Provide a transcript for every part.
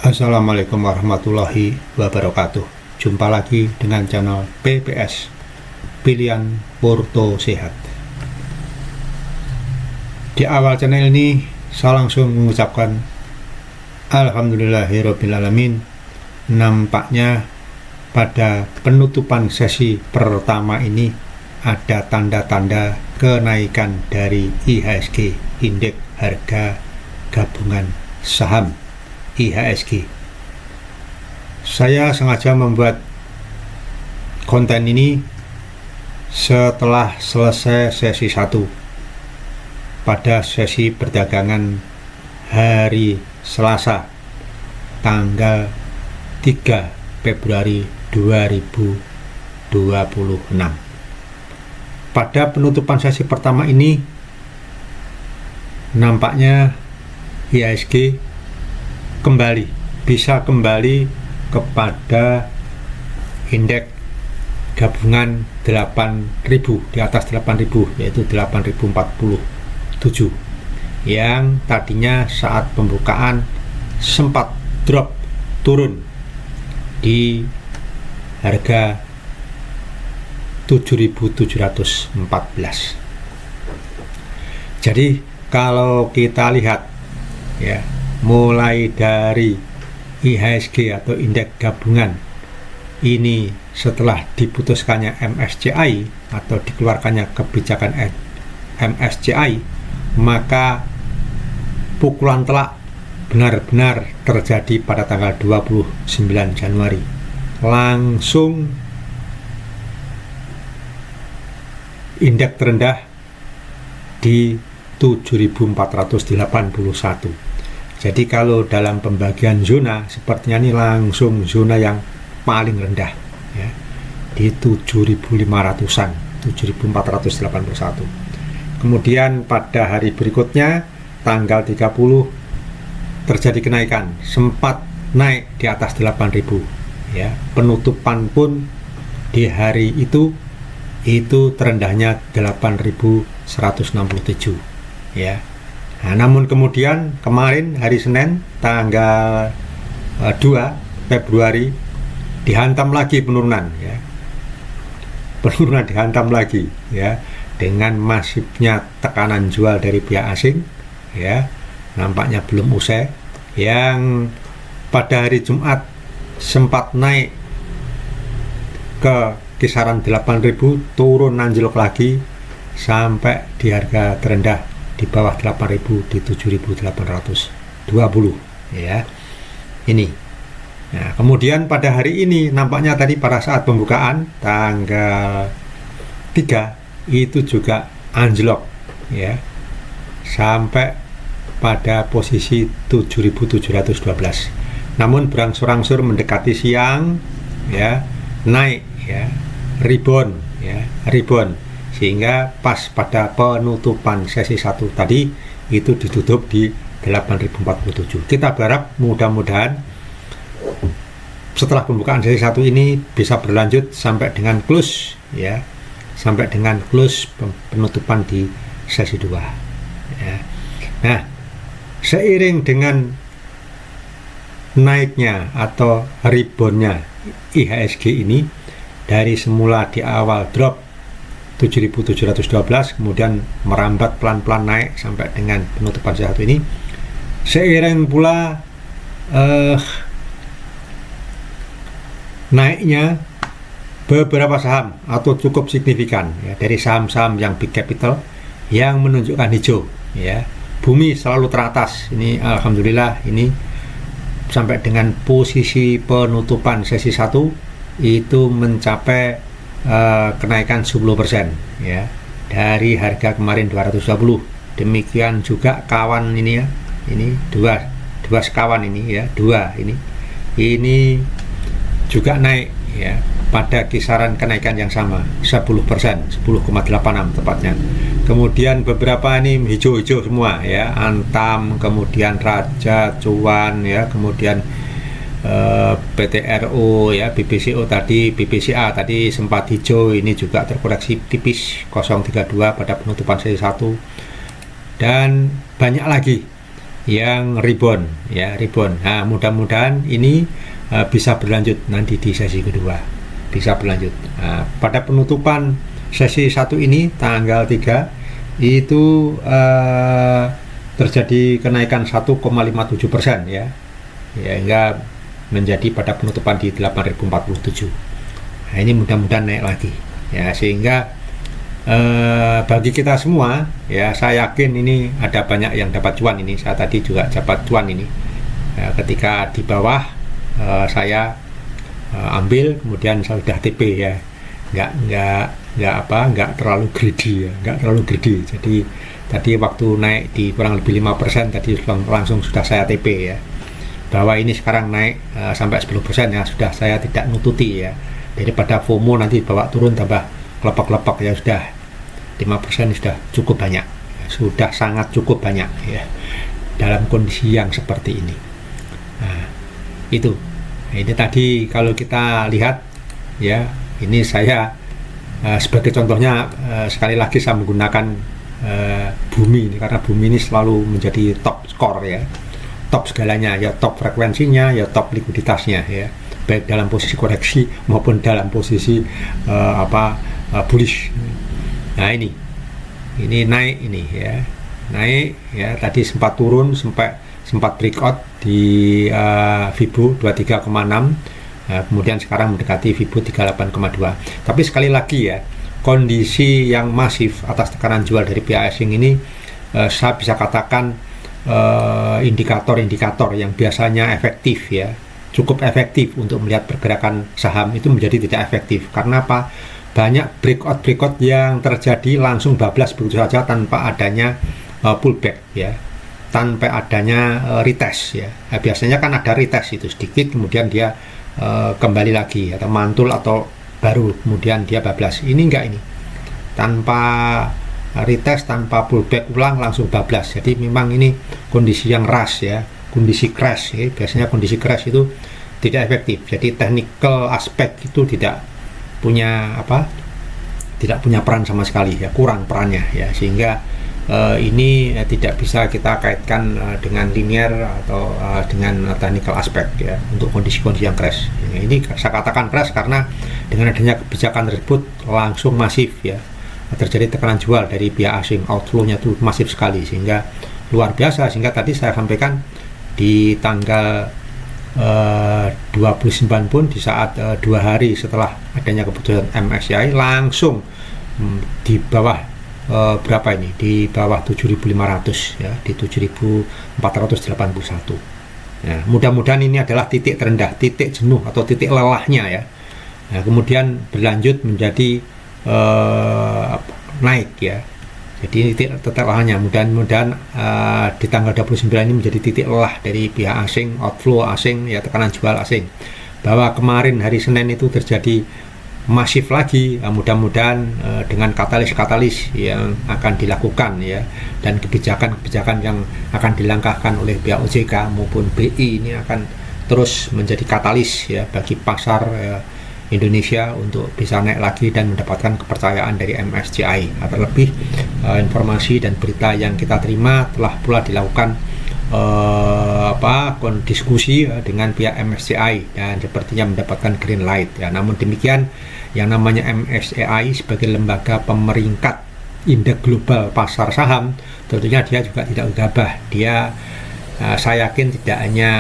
Assalamualaikum warahmatullahi wabarakatuh. Jumpa lagi dengan channel PPS Pilihan Porto Sehat. Di awal channel ini saya langsung mengucapkan Alhamdulillahirrabbilalamin. Nampaknya pada penutupan sesi pertama ini ada tanda-tanda kenaikan dari IHSG, indeks harga gabungan saham IHSG. Saya sengaja membuat konten ini setelah selesai sesi 1 pada sesi perdagangan hari Selasa tanggal 3 Februari 2026. Pada penutupan sesi pertama ini nampaknya IHSG bisa kembali kepada indeks gabungan 8.000, di atas 8.000, yaitu 8.047, yang tadinya saat pembukaan sempat drop turun di harga 7.714. Jadi kalau kita lihat ya, mulai dari IHSG atau indeks gabungan ini setelah diputuskannya MSCI atau dikeluarkannya kebijakan MSCI, maka pukulan telak benar-benar terjadi pada tanggal 29 Januari. Langsung indeks terendah di 7.481. Jadi kalau dalam pembagian zona sepertinya ini langsung zona yang paling rendah ya, di 7.500-an, 7.481. Kemudian pada hari berikutnya tanggal 30 terjadi kenaikan, sempat naik di atas 8.000 ya. Penutupan pun di hari itu terendahnya 8.167 ya. Nah, namun kemudian kemarin hari Senin tanggal 2 Februari dihantam lagi penurunan ya. Penurunan dihantam lagi ya, dengan masifnya tekanan jual dari pihak asing ya. Nampaknya belum usai, yang pada hari Jumat sempat naik ke kisaran 8.000, turun anjlok lagi sampai di harga terendah di bawah 8.000 di 7.820 ya. Ini. Nah, kemudian pada hari ini nampaknya tadi pada saat pembukaan tanggal 3 itu juga anjlok ya, sampai pada posisi 7.712. Namun berangsur-angsur mendekati siang ya, naik ya, rebound ya, sehingga pas pada penutupan sesi 1 tadi itu ditutup di 8.047. Kita berharap mudah-mudahan setelah pembukaan sesi 1 ini bisa berlanjut sampai dengan close ya, sampai dengan close penutupan di sesi 2 ya. Nah, seiring dengan naiknya atau reboundnya IHSG ini, dari semula di awal drop 7.712 kemudian merambat pelan-pelan naik sampai dengan penutupan sesi 1 ini, seiring pula naiknya beberapa saham atau cukup signifikan ya, dari saham-saham yang big capital yang menunjukkan hijau ya. Bumi selalu teratas ini, alhamdulillah. Ini sampai dengan posisi penutupan sesi 1 itu mencapai kenaikan 10% ya, dari harga kemarin 220. Demikian juga kawan ini ya, ini dua sekawan ini ya, ini juga naik ya, pada kisaran kenaikan yang sama 10%, 10,86 tepatnya. Kemudian beberapa ini hijau-hijau semua ya, Antam, kemudian Raja, Cuan ya, kemudian PTRO ya, BBCO tadi, BBCA tadi sempat hijau, ini juga terkoreksi tipis 0,32 pada penutupan sesi 1, dan banyak lagi yang rebound ya, rebound. Nah, mudah-mudahan ini bisa berlanjut nanti di sesi kedua, bisa berlanjut. Nah, pada penutupan sesi 1 ini tanggal 3 itu terjadi kenaikan 1,57% ya, hingga menjadi pada penutupan di 8.047. Nah, ini mudah-mudahan naik lagi ya, sehingga bagi kita semua ya, saya yakin ini ada banyak yang dapat cuan. Ini saya tadi juga dapat cuan ini ya, ketika di bawah saya ambil, kemudian saya sudah TP ya, nggak terlalu greedy ya, nggak terlalu greedy. Jadi tadi waktu naik di kurang lebih 5% tadi langsung sudah saya TP ya, bahwa ini sekarang naik sampai 10% ya, sudah saya tidak nututi ya, daripada FOMO nanti bawa turun tambah kelopak-kelopak ya, sudah 5% sudah cukup banyak ya, sudah sangat cukup banyak ya dalam kondisi yang seperti ini. Nah, itu ini tadi kalau kita lihat ya, ini saya sebagai contohnya sekali lagi saya menggunakan bumi ini, karena bumi ini selalu menjadi top skor ya, top segalanya ya, top frekuensinya ya, top likuiditasnya ya, baik dalam posisi koreksi maupun dalam posisi bullish. Nah, ini naik ini ya, naik ya, tadi sempat turun, sempat breakout di Fibo 23,6, kemudian sekarang mendekati Fibo 38,2. Tapi sekali lagi ya, kondisi yang masif atas tekanan jual dari pihak asing ini saya bisa katakan indikator-indikator yang biasanya efektif ya, cukup efektif untuk melihat pergerakan saham itu menjadi tidak efektif. Karena apa? Banyak breakout yang terjadi langsung bablas begitu saja tanpa adanya pullback ya, tanpa adanya retest ya. Nah, biasanya kan ada retest itu sedikit, kemudian dia kembali lagi atau mantul atau baru kemudian dia bablas. Ini enggak, ini tanpa retest, tanpa pullback ulang langsung bablas. Jadi memang ini kondisi yang rush ya, kondisi crash ya. Biasanya kondisi crash itu tidak efektif. Jadi technical aspek itu tidak punya peran sama sekali ya, kurang perannya ya, sehingga ini tidak bisa kita kaitkan dengan linear atau dengan technical aspek ya untuk kondisi-kondisi yang crash. Ini saya katakan crash karena dengan adanya kebijakan tersebut langsung masif ya, terjadi tekanan jual dari pihak asing, outflow-nya itu masif sekali sehingga luar biasa, sehingga tadi saya sampaikan di tanggal 29 pun di saat 2 hari setelah adanya keputusan MSCI langsung di bawah berapa ini, di bawah 7.500 ya, di 7.481 ya. Mudah-mudahan ini adalah titik terendah, titik jenuh atau titik lelahnya ya. Nah, kemudian berlanjut menjadi naik ya, jadi titik lelahnya. Mudah-mudahan di tanggal 29 ini menjadi titik lelah dari pihak asing, outflow asing ya, tekanan jual asing, bahwa kemarin hari Senin itu terjadi masif lagi. Mudah-mudahan dengan katalis-katalis yang akan dilakukan ya, dan kebijakan-kebijakan yang akan dilangkahkan oleh pihak OJK maupun BI ini akan terus menjadi katalis ya bagi pasar Indonesia untuk bisa naik lagi dan mendapatkan kepercayaan dari MSCI. Terlebih informasi dan berita yang kita terima telah pula dilakukan diskusi dengan pihak MSCI dan sepertinya mendapatkan green light ya. Namun demikian, yang namanya MSCI sebagai lembaga pemeringkat indeks global pasar saham tentunya dia juga tidak gegabah. Dia saya yakin tidak hanya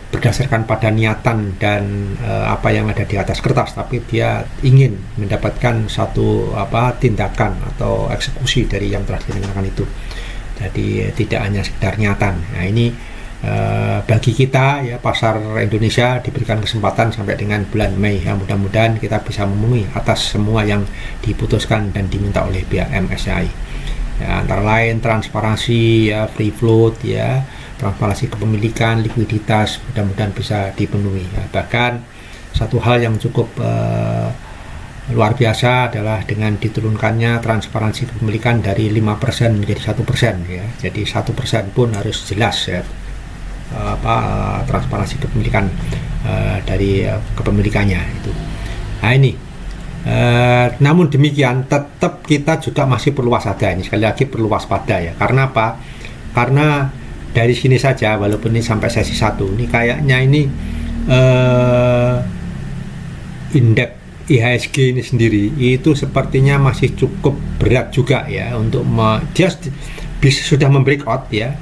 berdasarkan pada niatan dan apa yang ada di atas kertas, tapi dia ingin mendapatkan satu tindakan atau eksekusi dari yang telah dilakukan itu. Jadi tidak hanya sekedar niatan. Nah, ini bagi kita ya, pasar Indonesia diberikan kesempatan sampai dengan bulan Mei ya, mudah-mudahan kita bisa memenuhi atas semua yang diputuskan dan diminta oleh pihak MSCI ya, antara lain transparansi ya, free float ya, transparansi kepemilikan, likuiditas, mudah-mudahan bisa dipenuhi ya. Bahkan satu hal yang cukup luar biasa adalah dengan diturunkannya transparansi kepemilikan dari 5% menjadi 1% ya. Jadi 1% pun harus jelas ya, transparansi kepemilikan dari kepemilikannya itu. Nah, ini namun demikian tetap kita juga masih perlu waspada. Ini sekali lagi perlu waspada ya. Karena apa? karena dari sini saja walaupun ini sampai sesi 1 ini kayaknya ini indeks IHSG ini sendiri itu sepertinya masih cukup berat juga ya untuk dia bisa sudah membreakout ya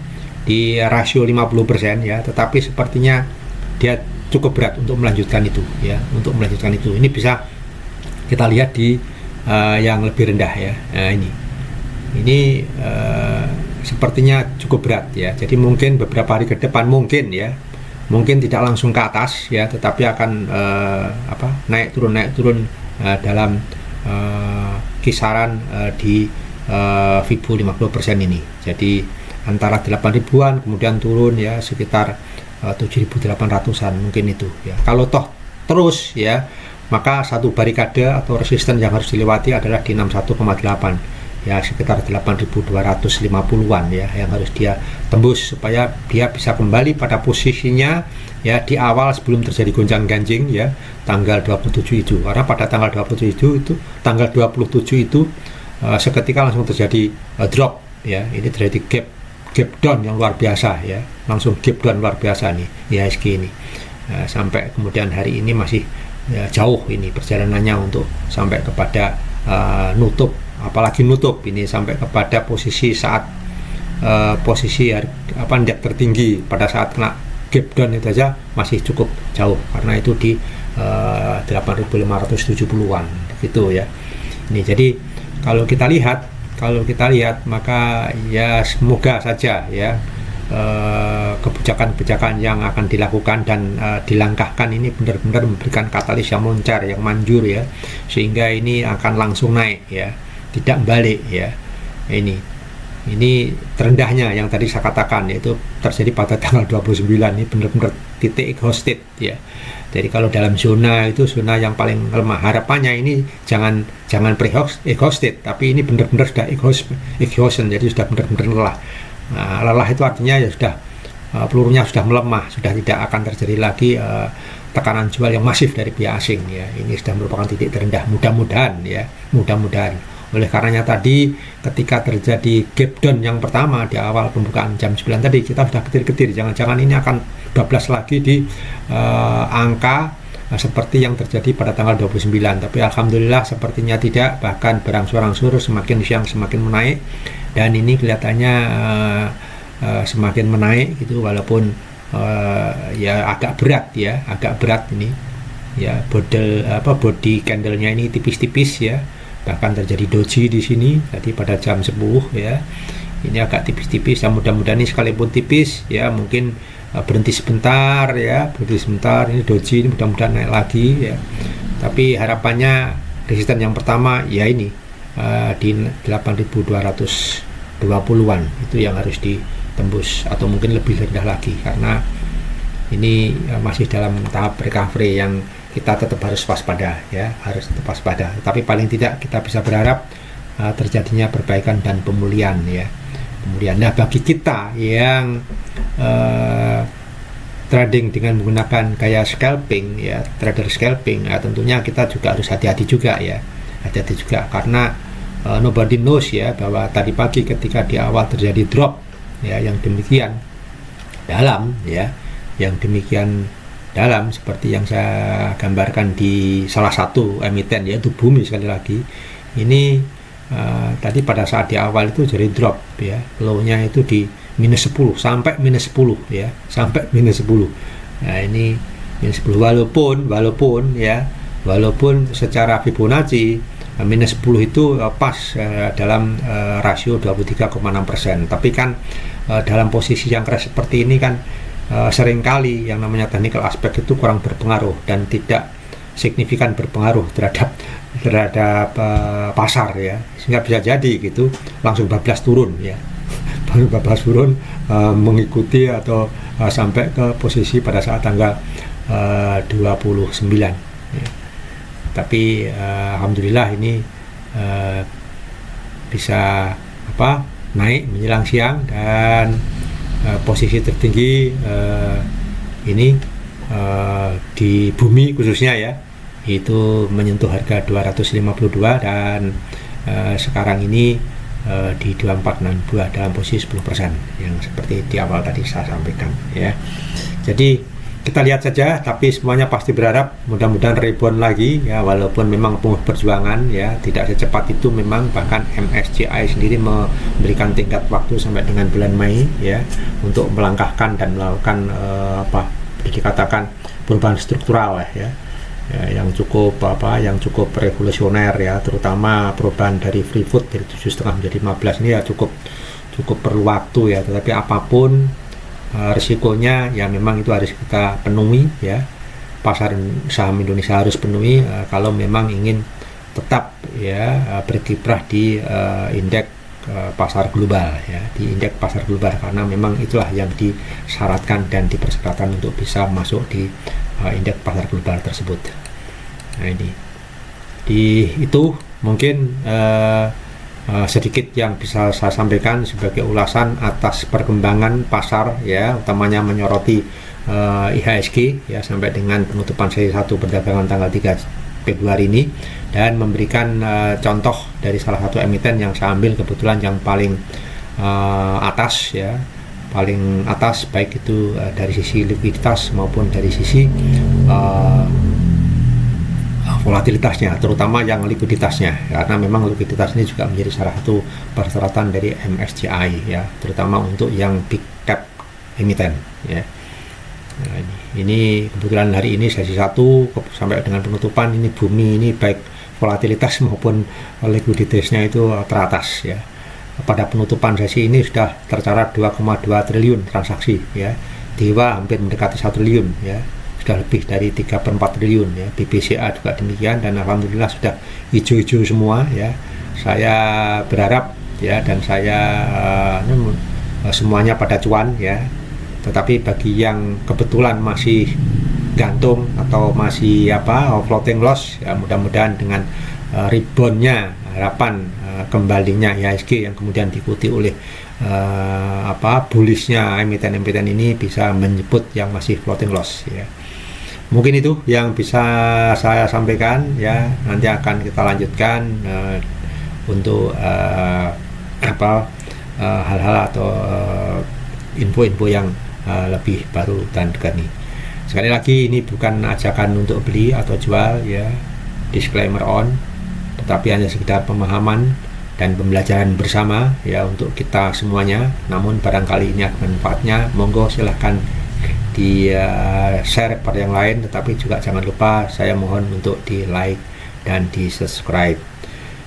di rasio 50% ya, tetapi sepertinya dia cukup berat untuk melanjutkan itu ya, untuk melanjutkan itu. Ini bisa kita lihat di yang lebih rendah ya. Nah, ini sepertinya cukup berat ya. Jadi mungkin beberapa hari ke depan mungkin tidak langsung ke atas ya, tetapi akan naik turun dalam kisaran di Fibo 50% ini. Jadi antara 8.000-an kemudian turun ya sekitar 7.800-an mungkin itu ya. Kalau toh terus ya, maka satu barikade atau resisten yang harus dilewati adalah di 61,8 ya, sekitar 8.250-an ya yang harus dia tembus supaya dia bisa kembali pada posisinya ya di awal sebelum terjadi gonjang-ganjing ya tanggal 27 itu. Karena pada tanggal 27 itu seketika langsung terjadi drop ya. Ini terjadi gap down yang luar biasa ya, langsung gap down luar biasa nih IHSG ini. Sampai kemudian hari ini masih jauh ini perjalanannya untuk sampai kepada nutup, apalagi nutup ini sampai kepada posisi saat posisi indeks tertinggi pada saat kena gap down itu aja masih cukup jauh, karena itu di 8.570-an gitu ya. Ini jadi kalau kita lihat maka ya semoga saja ya kebijakan-kebijakan yang akan dilakukan dan dilangkahkan ini benar-benar memberikan katalis yang moncar, yang manjur ya, sehingga ini akan langsung naik ya, tidak balik ya. Ini terendahnya yang tadi saya katakan, yaitu terjadi pada tanggal 29 ini benar-benar titik exhausted ya. Jadi kalau dalam zona itu zona yang paling lemah, harapannya ini jangan pre-exhausted, tapi ini benar-benar sudah exhaustion, jadi sudah benar-benar lelah. Nah, lelah itu artinya ya sudah pelurunya sudah melemah, sudah tidak akan terjadi lagi tekanan jual yang masif dari pihak asing ya. Ini sudah merupakan titik terendah, mudah-mudahan. Oleh karenanya tadi ketika terjadi gap down yang pertama di awal pembukaan jam 9 tadi, kita sudah ketir-ketir jangan-jangan ini akan bablas lagi di angka seperti yang terjadi pada tanggal 29, tapi alhamdulillah sepertinya tidak, bahkan berangsur-angsur semakin siang semakin menaik, dan ini kelihatannya semakin menaik gitu, walaupun ya agak berat ini ya, body candlenya ini tipis-tipis ya, bahkan terjadi doji di sini tadi pada jam 10 ya, ini agak tipis-tipis ya. Mudah-mudahan ini sekalipun tipis ya mungkin berhenti sebentar, ini doji, ini mudah-mudahan naik lagi ya. Tapi harapannya resisten yang pertama ya ini di 8.220-an itu yang harus ditembus, atau mungkin lebih rendah lagi, karena ini masih dalam tahap recovery yang kita tetap harus waspada ya, tapi paling tidak kita bisa berharap terjadinya perbaikan dan pemulihan ya. Nah, bagi kita yang trading dengan menggunakan gaya scalping ya, trader scalping ya, tentunya kita juga harus hati-hati juga ya, karena nobody knows ya, bahwa tadi pagi ketika di awal terjadi drop ya yang demikian dalam seperti yang saya gambarkan di salah satu emiten yaitu Bumi, sekali lagi ini tadi pada saat di awal itu jadi drop ya, low-nya itu di -10 sampai -10 ya, nah ini -10 walaupun secara Fibonacci -10 itu pas dalam rasio 23,6%, tapi kan dalam posisi yang crash seperti ini kan seringkali yang namanya technical aspek itu kurang berpengaruh dan tidak signifikan berpengaruh terhadap pasar ya, sehingga bisa jadi gitu langsung bablas turun ya, mengikuti atau sampai ke posisi pada saat tanggal 29 ya. Tapi alhamdulillah ini bisa naik menjelang siang, dan posisi tertinggi ini di Bumi khususnya ya, itu menyentuh harga 252, dan sekarang ini di 2462 dalam posisi 10% yang seperti di awal tadi saya sampaikan ya. Jadi kita lihat saja, tapi semuanya pasti berharap mudah-mudahan rebound lagi ya, walaupun memang penuh perjuangan ya, tidak secepat itu memang, bahkan MSCI sendiri memberikan tingkat waktu sampai dengan bulan Mei ya untuk melangkahkan dan melakukan dikatakan perubahan struktural ya, yang cukup yang cukup revolusioner ya, terutama perubahan dari free float dari 7,5 menjadi 15 ini ya cukup perlu waktu ya, tetapi apapun risikonya ya memang itu harus kita penuhi ya, pasar saham Indonesia harus penuhi kalau memang ingin tetap ya berkiprah di indeks pasar global ya, di indeks pasar global, karena memang itulah yang disyaratkan dan dipersyaratkan untuk bisa masuk di indeks pasar global tersebut. Nah ini itu mungkin sedikit yang bisa saya sampaikan sebagai ulasan atas perkembangan pasar ya, utamanya menyoroti IHSG ya sampai dengan penutupan sesi 1 perdagangan tanggal 3 Februari ini, dan memberikan contoh dari salah satu emiten yang saya ambil kebetulan yang paling atas ya, paling atas baik itu dari sisi likuiditas maupun dari sisi volatilitasnya, terutama yang likuiditasnya, karena memang likuiditas ini juga menjadi salah satu persyaratan dari MSCI ya, terutama untuk yang big cap emiten ya. Nah, ini kebetulan hari ini sesi 1 sampai dengan penutupan ini bumi ini baik volatilitas maupun likuiditasnya itu teratas ya. Pada penutupan sesi ini sudah tercatat 2,2 triliun transaksi ya, Dewa hampir mendekati 1 triliun ya, sudah lebih dari 3/4 triliun ya, BBCA juga demikian, dan alhamdulillah sudah hijau-hijau semua ya. Saya berharap ya, dan saya semuanya pada cuan ya, tetapi bagi yang kebetulan masih gantung atau masih floating loss ya, mudah-mudahan dengan reboundnya, harapan kembalinya IHSG yang kemudian diikuti oleh bullishnya emiten-emiten ini bisa menyebut yang masih floating loss ya. Mungkin itu yang bisa saya sampaikan ya, nanti akan kita lanjutkan untuk hal-hal atau info-info yang lebih baru dan terkini. Sekali lagi ini bukan ajakan untuk beli atau jual ya, disclaimer on, tetapi hanya sekedar pemahaman dan pembelajaran bersama ya untuk kita semuanya. Namun barangkali ini ada manfaatnya, monggo silahkan di share pada yang lain, tetapi juga jangan lupa saya mohon untuk di like dan di subscribe.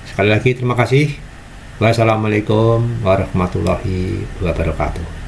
Sekali lagi terima kasih. Wassalamualaikum warahmatullahi wabarakatuh.